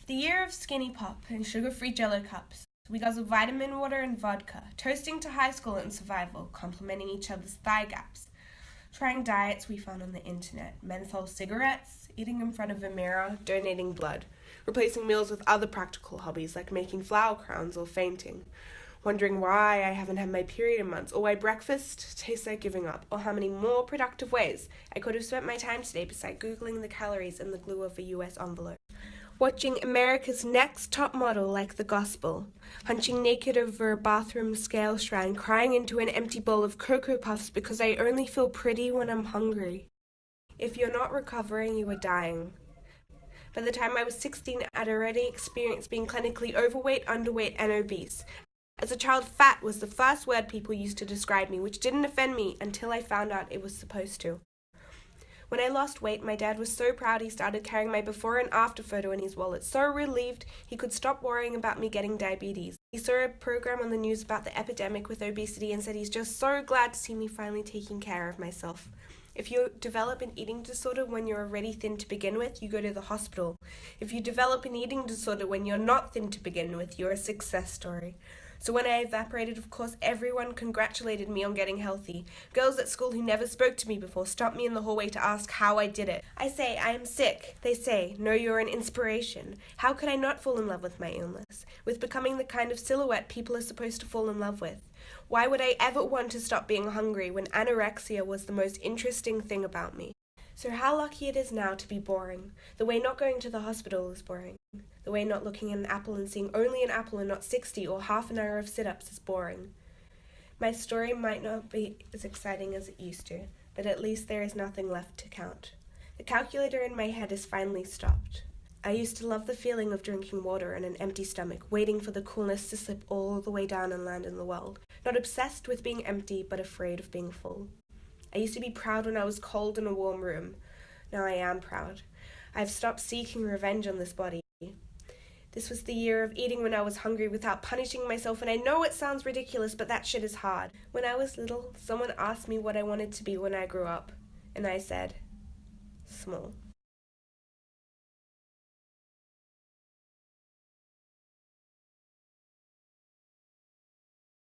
The year of skinny pop and sugar-free Jello cups. We guzzled vitamin water and vodka, toasting to high school and survival, complimenting each other's thigh gaps. Trying diets we found on the internet, menthol cigarettes, eating in front of a mirror, donating blood, replacing meals with other practical hobbies like making flower crowns or fainting, wondering why I haven't had my period in months, or why breakfast tastes like giving up, or how many more productive ways I could have spent my time today beside Googling the calories in the glue of a US envelope. Watching America's Next Top Model like the gospel, hunching naked over a bathroom scale shrine, crying into an empty bowl of Cocoa Puffs because I only feel pretty when I'm hungry. If you're not recovering, you are dying. By the time I was 16, I'd already experienced being clinically overweight, underweight, and obese. As a child, fat was the first word people used to describe me, which didn't offend me until I found out it was supposed to. When I lost weight, my dad was so proud he started carrying my before and after photo in his wallet, so relieved he could stop worrying about me getting diabetes. He saw a program on the news about the epidemic with obesity and said he's just so glad to see me finally taking care of myself. If you develop an eating disorder when you're already thin to begin with, you go to the hospital. If you develop an eating disorder when you're not thin to begin with, you're a success story. So when I evaporated, of course, everyone congratulated me on getting healthy. Girls at school who never spoke to me before stopped me in the hallway to ask how I did it. I say, I am sick. They say, no, you're an inspiration. How could I not fall in love with my illness? With becoming the kind of silhouette people are supposed to fall in love with? Why would I ever want to stop being hungry when anorexia was the most interesting thing about me? So how lucky it is now to be boring. The way not going to the hospital is boring. The way not looking at an apple and seeing only an apple and not 60 or half an hour of sit-ups is boring. My story might not be as exciting as it used to, but at least there is nothing left to count. The calculator in my head has finally stopped. I used to love the feeling of drinking water on an empty stomach, waiting for the coolness to slip all the way down and land in the world. Not obsessed with being empty, but afraid of being full. I used to be proud when I was cold in a warm room. Now I am proud. I've stopped seeking revenge on this body. This was the year of eating when I was hungry without punishing myself, and I know it sounds ridiculous, but that shit is hard. When I was little, someone asked me what I wanted to be when I grew up, and I said, small.